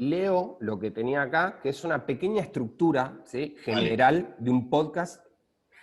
leo lo que tenía acá, que es una pequeña estructura, ¿sí?, Vale. general de un podcast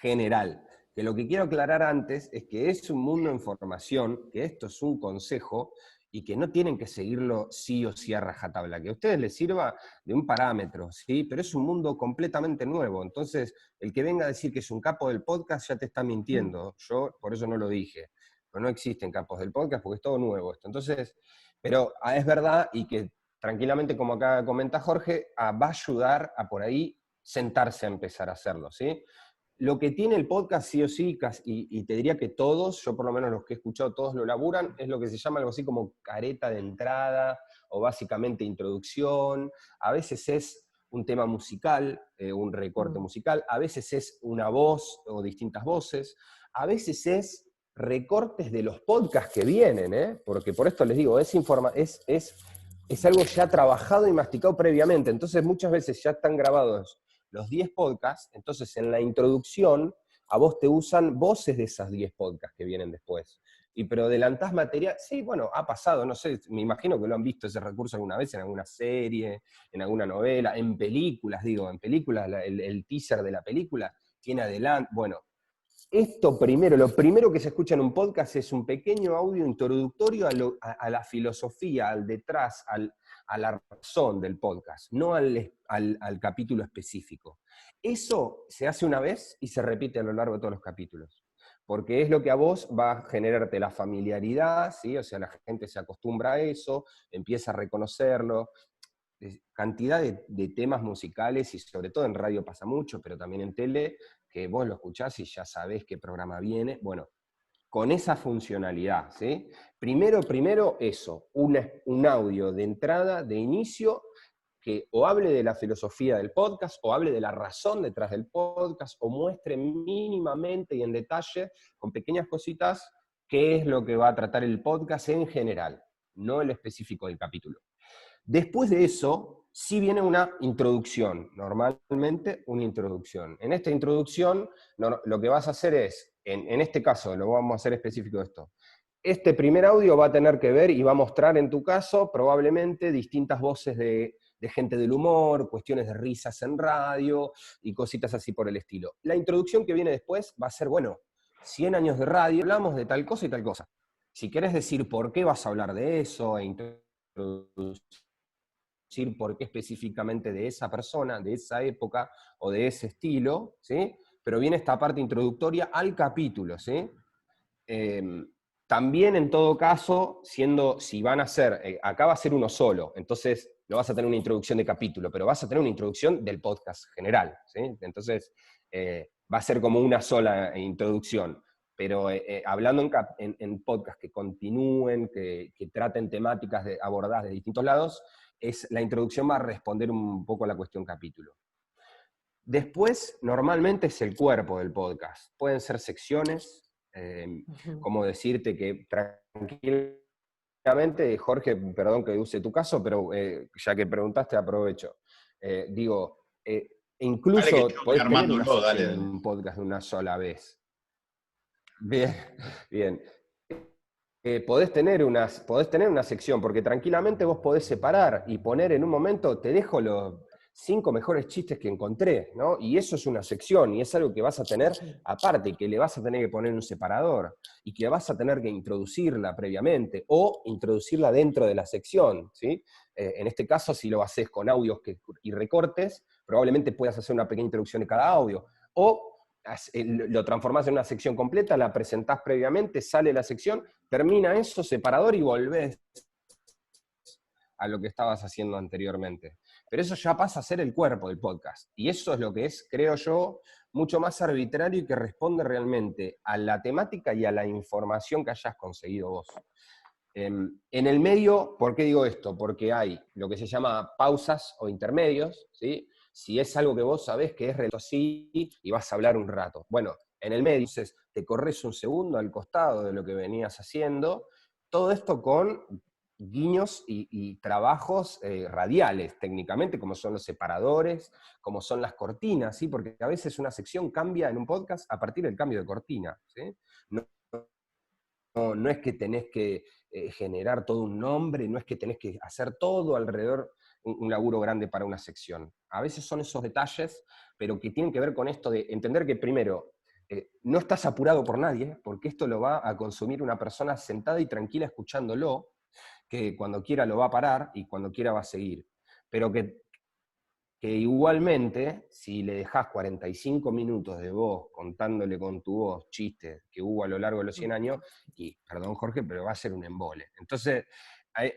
general. Que lo que quiero aclarar antes es que es un mundo en formación, que esto es un consejo y que no tienen que seguirlo sí o sí a rajatabla, que a ustedes les sirva de un parámetro, ¿sí? Pero es un mundo completamente nuevo. Entonces, el que venga a decir que es un capo del podcast ya te está mintiendo. Yo por eso no lo dije. Pero no existen capos del podcast porque es todo nuevo esto. Entonces, pero es verdad y que tranquilamente, como acá comenta Jorge, va a ayudar a por ahí sentarse a empezar a hacerlo, ¿sí? Lo que tiene el podcast, sí o sí, y te diría que todos, yo por lo menos los que he escuchado, todos lo laburan, es lo que se llama algo así como careta de entrada, o básicamente introducción. A veces es un tema musical, un recorte musical, a veces es una voz o distintas voces, a veces es recortes de los podcasts que vienen, porque por esto les digo, es algo ya trabajado y masticado previamente, entonces muchas veces ya están grabados los 10 podcasts, entonces en la introducción a vos te usan voces de esas 10 podcasts que vienen después. Pero adelantás material, sí, bueno, ha pasado, no sé, me imagino que lo han visto ese recurso alguna vez en alguna serie, en alguna novela, en películas, digo, en películas, el teaser de la película tiene adelante, bueno, esto primero, lo primero que se escucha en un podcast es un pequeño audio introductorio a la filosofía, al detrás, a la razón del podcast, no al capítulo específico. Eso se hace una vez y se repite a lo largo de todos los capítulos, porque es lo que a vos va a generarte la familiaridad, ¿sí? O sea, la gente se acostumbra a eso, empieza a reconocerlo. Cantidad de temas musicales, y sobre todo en radio pasa mucho, pero también en tele, que vos lo escuchás y ya sabés qué programa viene. Bueno, con esa funcionalidad, ¿sí? Primero eso, un audio de entrada, de inicio, que o hable de la filosofía del podcast, o hable de la razón detrás del podcast, o muestre mínimamente y en detalle, con pequeñas cositas, qué es lo que va a tratar el podcast en general, no el específico del capítulo. Después de eso, sí viene una introducción, normalmente una introducción. En esta introducción, lo que vas a hacer es, en este caso, lo vamos a hacer específico de esto, este primer audio va a tener que ver y va a mostrar en tu caso probablemente distintas voces de gente del humor, cuestiones de risas en radio y cositas así por el estilo. La introducción que viene después va a ser, bueno, 100 años de radio, hablamos de tal cosa y tal cosa. Si querés decir por qué vas a hablar de eso e introducir por qué específicamente de esa persona, de esa época o de ese estilo, ¿sí? Pero viene esta parte introductoria al capítulo, ¿sí? Eh, También en todo caso, si van a ser, acá va a ser uno solo, entonces no vas a tener una introducción de capítulo, pero vas a tener una introducción del podcast general, ¿sí? Entonces va a ser como una sola introducción, pero hablando en podcast que continúen, que traten temáticas abordadas de distintos lados, la introducción va a responder un poco a la cuestión capítulo. Después, normalmente es el cuerpo del podcast. Pueden ser secciones, como decirte que tranquilamente, Jorge, perdón que use tu caso, pero ya que preguntaste, aprovecho. Digo, Dale que incluso yo voy podés tener una armándolo, dale, sección en dale. un podcast de una sola vez. Bien, bien. Podés tener una sección, porque tranquilamente vos podés separar y poner en un momento, te dejo los 5 mejores chistes que encontré, ¿no? Y eso es una sección, y es algo que vas a tener aparte, que le vas a tener que poner un separador, y que vas a tener que introducirla previamente, o introducirla dentro de la sección, ¿sí? En este caso, si lo haces con audios y recortes, probablemente puedas hacer una pequeña introducción de cada audio, o lo transformás en una sección completa, la presentás previamente, sale la sección, termina eso, separador y volvés a lo que estabas haciendo anteriormente. Pero eso ya pasa a ser el cuerpo del podcast. Y eso es lo que es, creo yo, mucho más arbitrario y que responde realmente a la temática y a la información que hayas conseguido vos. En el medio, ¿por qué digo esto? Porque hay lo que se llama pausas o intermedios, ¿sí? Si es algo que vos sabés que es así y vas a hablar un rato. Bueno, en el medio dices, te corres un segundo al costado de lo que venías haciendo, todo esto con guiños y trabajos radiales técnicamente, como son los separadores, como son las cortinas, ¿sí? Porque a veces una sección cambia en un podcast a partir del cambio de cortina, ¿sí? No, no es que tenés que generar todo un nombre, no es que tenés que hacer todo alrededor un laburo grande para una sección. A veces son esos detalles, pero que tienen que ver con esto de entender que primero, no estás apurado por nadie, porque esto lo va a consumir una persona sentada y tranquila escuchándolo, que cuando quiera lo va a parar y cuando quiera va a seguir. Pero que igualmente, si le dejás 45 minutos de vos contándole con tu voz chistes que hubo a lo largo de los 100 años, y perdón Jorge, pero va a ser un embole. Entonces,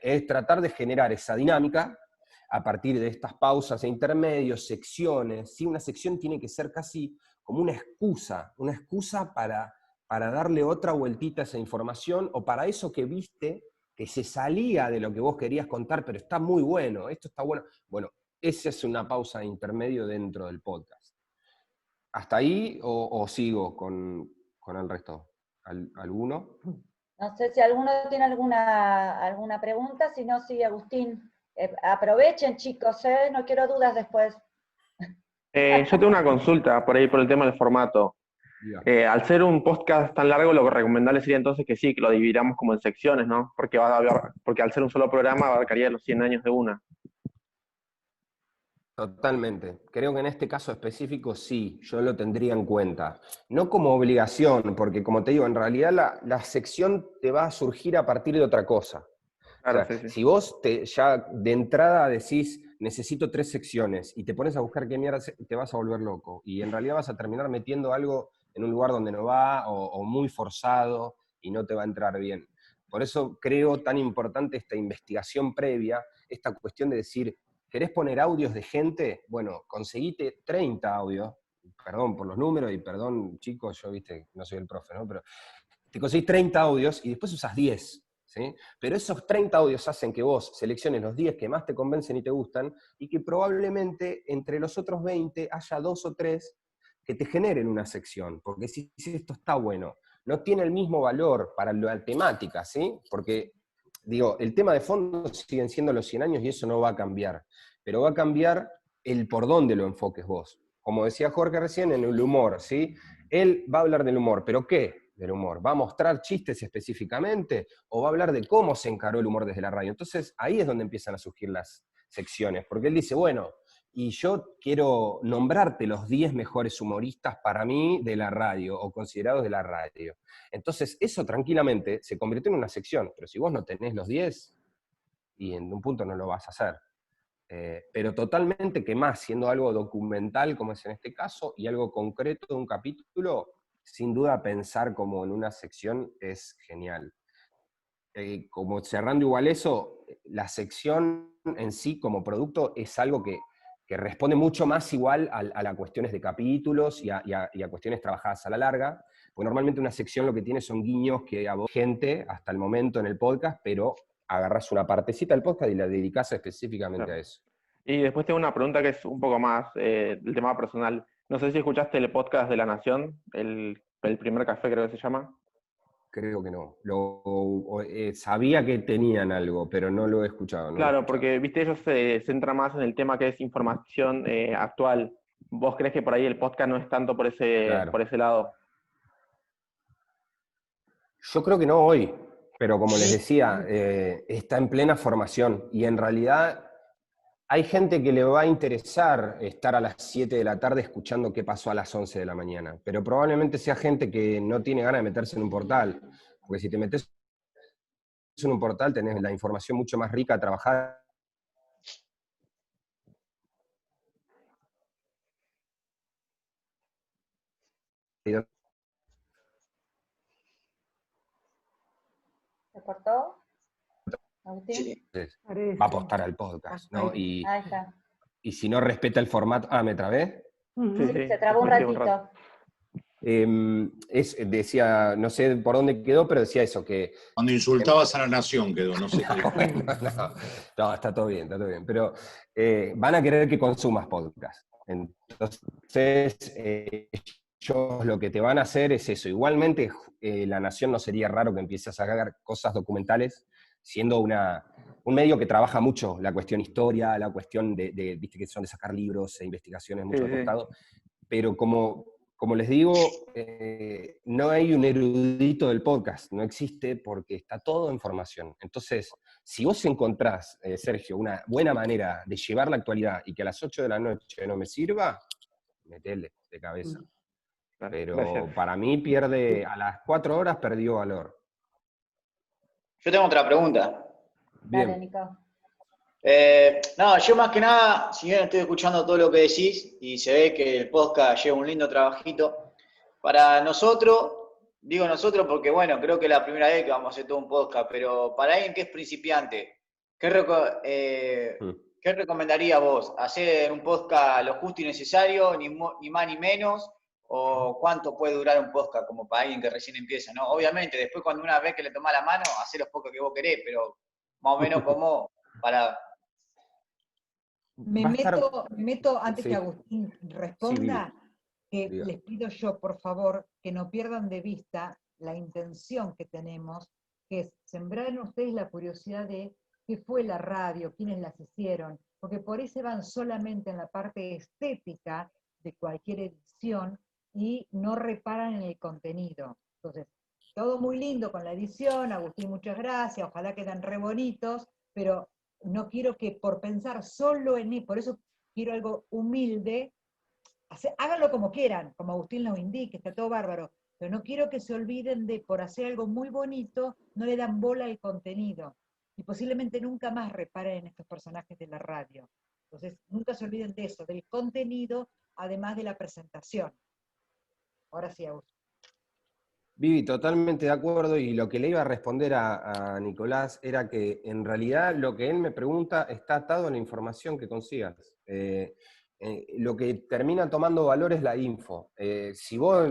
es tratar de generar esa dinámica a partir de estas pausas e intermedios, secciones. ¿Sí? Una sección tiene que ser casi como una excusa para darle otra vueltita a esa información o para eso que viste que se salía de lo que vos querías contar, pero está muy bueno, esto está bueno. Bueno, esa es una pausa de intermedio dentro del podcast. ¿Hasta ahí o sigo con el resto? ¿Alguno? No sé si alguno tiene alguna pregunta, si no, sí, Agustín. Aprovechen, chicos, no quiero dudas después. Yo tengo una consulta por ahí por el tema del formato. Al ser un podcast tan largo, lo recomendable sería entonces que sí, que lo dividamos como en secciones, ¿no? Porque al ser un solo programa abarcaría los 100 años de una. Totalmente. Creo que en este caso específico sí, yo lo tendría en cuenta. No como obligación, porque como te digo, en realidad la sección te va a surgir a partir de otra cosa. Claro, O sea, sí, sí. si vos ya de entrada decís, necesito 3 secciones, y te pones a buscar qué mierda, te vas a volver loco. Y en realidad vas a terminar metiendo algo en un lugar donde no va, o muy forzado, y no te va a entrar bien. Por eso creo tan importante esta investigación previa, esta cuestión de decir, ¿querés poner audios de gente? Bueno, conseguite 30 audios, perdón por los números, y perdón, chicos, yo, viste, no soy el profe, ¿no? Pero te conseguís 30 audios y después usas 10. ¿Sí? Pero esos 30 audios hacen que vos selecciones los 10 que más te convencen y te gustan, y que probablemente entre los otros 20 haya 2 o 3 que te generen una sección, porque si esto está bueno, no tiene el mismo valor para la temática, ¿sí? Porque, digo, el tema de fondo siguen siendo los 100 años y eso no va a cambiar, pero va a cambiar el por dónde lo enfoques vos. Como decía Jorge recién, en el humor, ¿sí? Él va a hablar del humor, ¿pero qué? Del humor. ¿Va a mostrar chistes específicamente o va a hablar de cómo se encaró el humor desde la radio? Entonces ahí es donde empiezan a surgir las secciones, porque él dice, bueno, y yo quiero nombrarte los 10 mejores humoristas para mí de la radio o considerados de la radio. Entonces eso tranquilamente se convirtió en una sección, pero si vos no tenés los 10, y en un punto no lo vas a hacer. Pero totalmente que más, siendo algo documental como es en este caso, y algo concreto de un capítulo, sin duda pensar como en una sección es genial. Como cerrando igual eso, la sección en sí como producto es algo que responde mucho más igual a las cuestiones de capítulos y a cuestiones trabajadas a la larga, porque normalmente una sección lo que tiene son guiños que a vos gente hasta el momento en el podcast, pero agarrás una partecita del podcast y la dedicás específicamente Claro. a eso. Y después tengo una pregunta que es un poco más del tema personal. No sé si escuchaste el podcast de La Nación, el primer café creo que se llama. Creo que no. Sabía que tenían algo, pero no lo he escuchado. No lo he Claro, escuchado. porque viste, ellos se centran más en el tema que es información actual. ¿Vos crees que por ahí el podcast no es tanto por Claro. ese lado? Yo creo que no hoy, pero como les decía, está en plena formación y en realidad hay gente que le va a interesar estar a las 7 de la tarde escuchando qué pasó a las 11 de la mañana, pero probablemente sea gente que no tiene ganas de meterse en un portal, porque si te metes en un portal tenés la información mucho más rica a trabajar. ¿Se cortó, Agustín? Sí, Va a apostar al podcast, ¿no? Ahí está. Y si no respeta el formato... Ah, ¿me trabé? Sí, sí, Se trabó un después sí, rato. ratito. Decía, no sé por dónde quedó, pero decía eso, que... cuando insultabas a la nación quedó, no sé qué. No, está todo bien, pero van a querer que consumas podcast. Entonces, ellos lo que te van a hacer es eso. Igualmente, La Nación no sería raro que empiece a sacar cosas documentales, siendo un medio que trabaja mucho la cuestión historia, la cuestión viste que son de sacar libros e investigaciones mucho Sí, al sí. costado, pero como como les digo, no hay un erudito del podcast, no existe porque está todo en formación. Entonces, si vos encontrás, Sergio, una buena manera de llevar la actualidad y que a las 8 de la noche no me sirva, metele de cabeza. Pero Gracias. para mí pierde, a las 4 horas perdió valor. Yo tengo otra pregunta. Bien. Dale, Nico. No, yo más que nada, si bien estoy escuchando todo lo que decís y se ve que el podcast lleva un lindo trabajito, para nosotros, digo nosotros porque bueno, creo que es la primera vez que vamos a hacer todo un podcast, pero para alguien que es principiante, ¿qué recomendarías vos? ¿Hacer un podcast lo justo y necesario, ni más ni menos? ¿O cuánto puede durar un podcast como para alguien que recién empieza? ¿No? Obviamente, después cuando una vez que le tomás la mano, hacé los podcasts que vos querés, pero más o menos como para... Me Va a estar... meto antes que Sí. Agustín Sí, responda, que Diga. les pido yo, por favor, que no pierdan de vista la intención que tenemos, que es sembrar en ustedes la curiosidad de qué fue la radio, quiénes las hicieron, porque por ahí se van solamente en la parte estética de cualquier edición y no reparan en el contenido. Entonces, todo muy lindo con la edición, Agustín, muchas gracias, ojalá quedan re bonitos, pero no quiero que por pensar solo en por eso quiero algo humilde, háganlo como quieran, como Agustín los indique, está todo bárbaro, pero no quiero que se olviden de, por hacer algo muy bonito, no le dan bola al contenido, y posiblemente nunca más reparen en estos personajes de la radio. Entonces, nunca se olviden de eso, del contenido, además de la presentación. Ahora sí, Agustín. Vivi, totalmente de acuerdo, y lo que le iba a responder a Nicolás era que en realidad lo que él me pregunta está atado a la información que consigas. Lo que termina tomando valor es la info. Si vos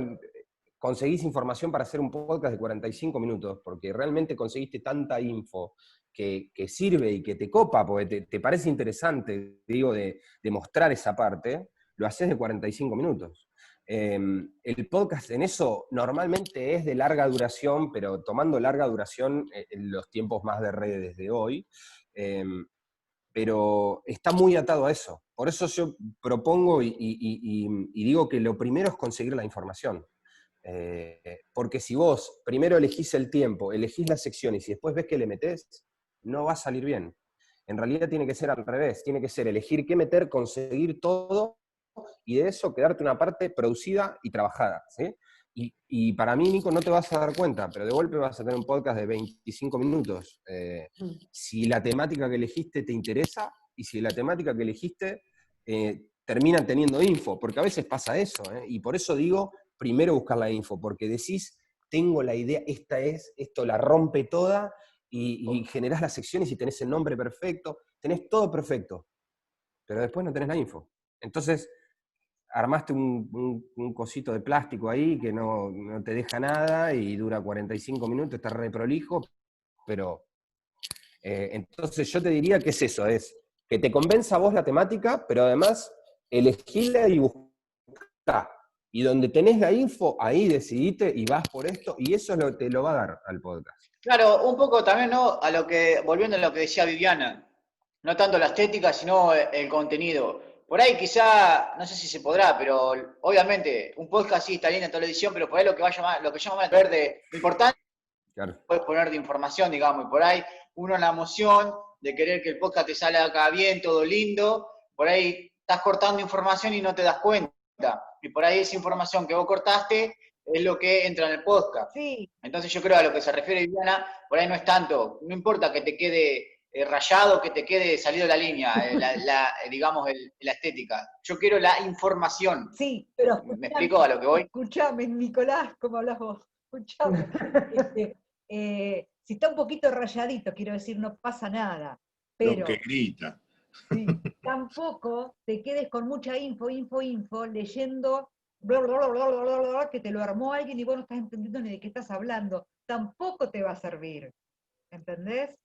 conseguís información para hacer un podcast de 45 minutos, porque realmente conseguiste tanta info que sirve y que te copa, porque te parece interesante, digo, de mostrar esa parte, lo haces de 45 minutos. El podcast en eso normalmente es de larga duración, pero tomando larga duración en los tiempos más de redes de hoy, pero está muy atado a eso. Por eso yo propongo y digo que lo primero es conseguir la información. Porque si vos primero elegís el tiempo, elegís las secciones y después ves que le metés, no va a salir bien. En realidad tiene que ser al revés, tiene que ser elegir qué meter, conseguir todo, y de eso quedarte una parte producida y trabajada, ¿sí? Y para mí, Nico, no te vas a dar cuenta, pero de golpe vas a tener un podcast de 25 minutos. Si la temática que elegiste te interesa, y si la temática que elegiste termina teniendo info, porque a veces pasa eso, y por eso digo, primero buscar la info, porque decís, tengo la idea, esto la rompe toda, y generás las secciones y tenés el nombre perfecto, tenés todo perfecto, pero después no tenés la info. Entonces, armaste un cosito de plástico ahí que no te deja nada y dura 45 minutos, está re prolijo, pero entonces yo te diría que es eso, es que te convenza a vos la temática, pero además elegíla y buscá. Y donde tenés la info, ahí decidite y vas por esto, y eso te lo va a dar al podcast. Claro, un poco también, ¿no? Volviendo a lo que decía Viviana, no tanto la estética, sino el contenido. Por ahí quizá, no sé si se podrá, pero obviamente un podcast sí está bien en televisión, pero por ahí lo que llama más a ver de importante, Claro. puedes poner de información, digamos, y por ahí uno en la emoción de querer que el podcast te salga bien, todo lindo, por ahí estás cortando información y no te das cuenta. Y por ahí esa información que vos cortaste es lo que entra en el podcast. Sí. Entonces yo creo a lo que se refiere Viviana, por ahí no es tanto, no importa que te quede rayado, que te quede salido de la línea, digamos, la estética. Yo quiero la información. Sí, pero ¿Me explico a lo que voy? escuchame, Nicolás, ¿cómo hablas vos? Escuchame. Si está un poquito rayadito, quiero decir, no pasa nada. Pero Lo que grita. sí, tampoco te quedes con mucha info, leyendo bla, bla, bla, bla, bla, bla, bla, que te lo armó alguien y vos no estás entendiendo ni de qué estás hablando. Tampoco te va a servir. ¿Entendés?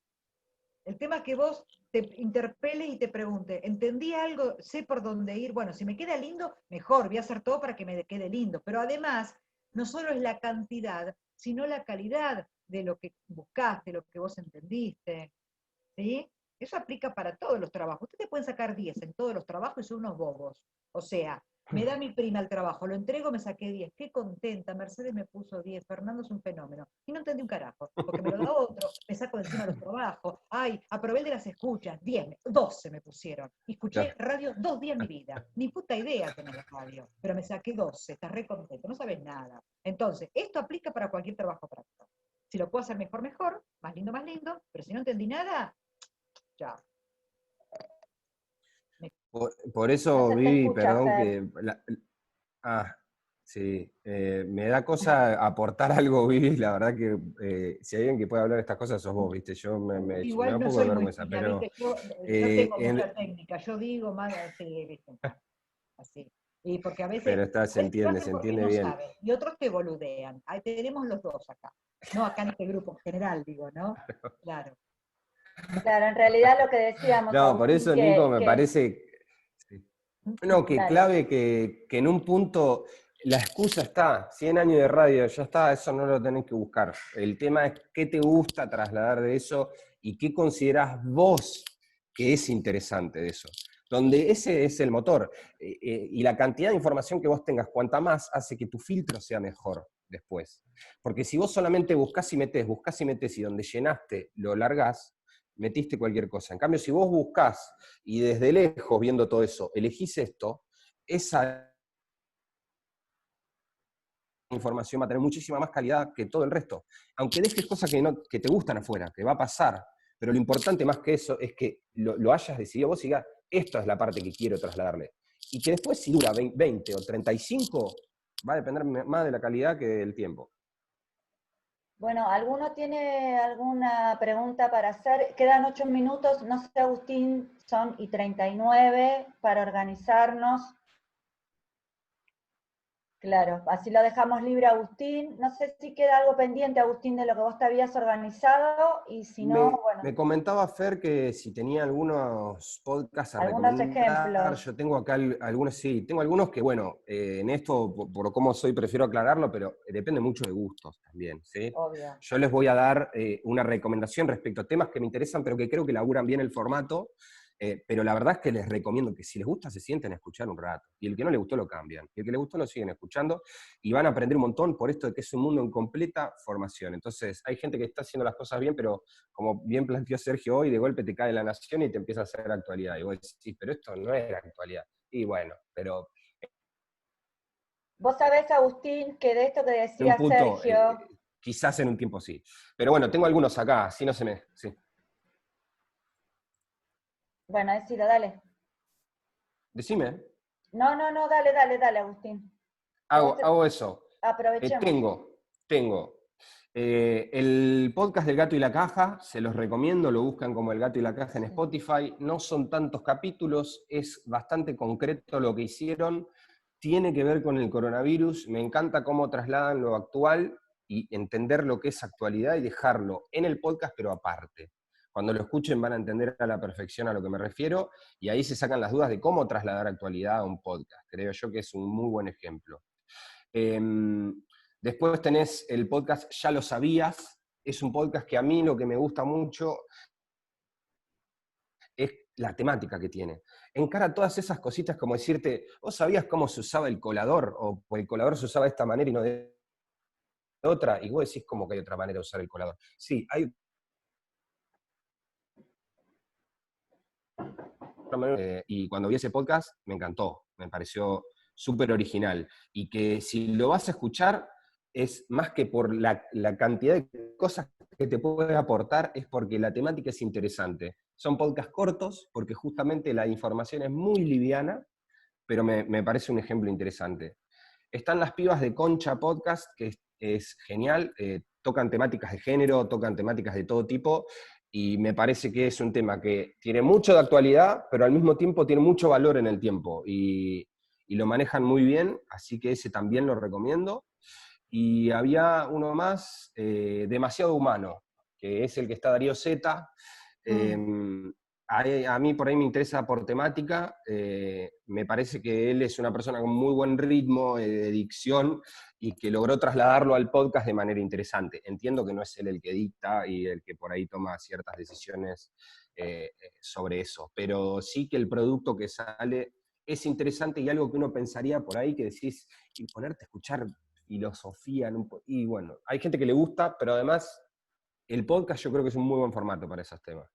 El tema es que vos te interpeles y te preguntes, ¿entendí algo? ¿Sé por dónde ir? Bueno, si me queda lindo, mejor, voy a hacer todo para que me quede lindo. Pero además, no solo es la cantidad, sino la calidad de lo que buscaste, lo que vos entendiste. ¿Sí? Eso aplica para todos los trabajos. Ustedes pueden sacar 10 en todos los trabajos y son unos bobos. O sea, Me da mi prima el trabajo, lo entrego, me saqué 10. Qué contenta, Mercedes me puso 10, Fernando es un fenómeno. Y no entendí un carajo, porque me lo da otro, me saco de encima los trabajos. Ay, aprobé el de las escuchas, 10, 12 me pusieron. Y escuché radio 2 días en mi vida. Ni puta idea tener la radio, pero me saqué 12, estás re contento, no sabes nada. Entonces, esto aplica para cualquier trabajo práctico. Si lo puedo hacer mejor, mejor, más lindo, pero si no entendí nada, chao. Por No eso, se te Vivi, escucha, perdón Fer. que... sí, me da cosa aportar algo, Vivi, la verdad que si hay alguien que puede hablar de estas cosas sos vos, ¿viste? Me da Igual un no poco de soy muy vergüenza, fina, pero... ¿viste? Yo eh, tengo en- mucha técnica, yo digo más así, ¿viste? Así. Y porque a pero veces está, lo se hacen porque entiende no bien. saben, y otros te boludean. Ahí tenemos los dos acá. No acá en este grupo en general, digo, ¿no? Claro. Claro, en realidad lo que decíamos, No, por Agustín, eso, Nico, me que parece... sí. No, que dale. clave que en un punto la excusa está, 100 años de radio, ya está, eso no lo tenés que buscar. El tema es qué te gusta trasladar de eso y qué considerás vos que es interesante de eso. Donde ese es el motor. Y la cantidad de información que vos tengas, cuanta más, hace que tu filtro sea mejor después. Porque si vos solamente buscás y metés, y donde llenaste lo largás, metiste cualquier cosa. En cambio, si vos buscás y desde lejos, viendo todo eso, elegís esto, esa información va a tener muchísima más calidad que todo el resto. Aunque dejes cosas que te gustan afuera, que va a pasar, pero lo importante más que eso es que lo hayas decidido vos y digas, esto es la parte que quiero trasladarle. Y que después, si dura 20 o 35, va a depender más de la calidad que del tiempo. Bueno, ¿alguno tiene alguna pregunta para hacer? Quedan 8 minutos, no sé, Agustín, son y 39 para organizarnos. Claro, así lo dejamos libre, Agustín. No sé si queda algo pendiente, Agustín, de lo que vos te habías organizado, y si no, bueno, Me comentaba Fer que si tenía algunos podcasts a algunos recomendar, ejemplos, yo tengo acá algunos, sí, tengo algunos que, bueno, en esto, por cómo soy, prefiero aclararlo, pero depende mucho de gustos también, ¿sí? obvio. Yo les voy a dar una recomendación respecto a temas que me interesan, pero que creo que laburan bien el formato, pero la verdad es que les recomiendo que si les gusta se sienten a escuchar un rato, y el que no le gustó lo cambian, y el que le gustó lo siguen escuchando, y van a aprender un montón por esto de que es un mundo en completa formación. Entonces, hay gente que está haciendo las cosas bien, pero como bien planteó Sergio hoy, de golpe te cae la nación y te empieza a hacer actualidad. Y vos decís, pero esto no es la actualidad. Y bueno, pero Vos sabés, Agustín, que de esto que en un decía punto, Sergio, quizás en un tiempo sí. Pero bueno, tengo algunos acá, así no se me... Sí. bueno, decilo, dale. Decime, No, dale, Agustín. Que vos hago eso. aprovechemos. Tengo el podcast del Gato y la Caja, se los recomiendo, lo buscan como El Gato y la Caja en Spotify. No son tantos capítulos, es bastante concreto lo que hicieron. Tiene que ver con el coronavirus. Me encanta cómo trasladan lo actual y entender lo que es actualidad y dejarlo en el podcast, pero aparte. Cuando lo escuchen van a entender a la perfección a lo que me refiero y ahí se sacan las dudas de cómo trasladar actualidad a un podcast. Creo yo que es un muy buen ejemplo. Después tenés el podcast Ya lo sabías, es un podcast que a mí lo que me gusta mucho es la temática que tiene. Encara todas esas cositas como decirte, ¿vos sabías cómo se usaba el colador? O el colador se usaba de esta manera y no de otra, y vos decís como que hay otra manera de usar el colador. Sí, hay otra manera. Y cuando vi ese podcast me encantó, me pareció súper original. Y que si lo vas a escuchar, es más que por la cantidad de cosas que te puede aportar, es porque la temática es interesante. Son podcasts cortos, porque justamente la información es muy liviana, pero me parece un ejemplo interesante. Están las pibas de Concha Podcast, que es genial, tocan temáticas de género, tocan temáticas de todo tipo, y me parece que es un tema que tiene mucho de actualidad, pero al mismo tiempo tiene mucho valor en el tiempo, y lo manejan muy bien, así que ese también lo recomiendo. Y había uno más, Demasiado Humano, que es el que está Darío Zeta. A mí por ahí me interesa por temática, me parece que él es una persona con muy buen ritmo de dicción y que logró trasladarlo al podcast de manera interesante. Entiendo que no es él el que dicta y el que por ahí toma ciertas decisiones sobre eso, pero sí que el producto que sale es interesante y algo que uno pensaría por ahí que decís, y ponerte a escuchar filosofía, y bueno, hay gente que le gusta, pero además el podcast yo creo que es un muy buen formato para esos temas.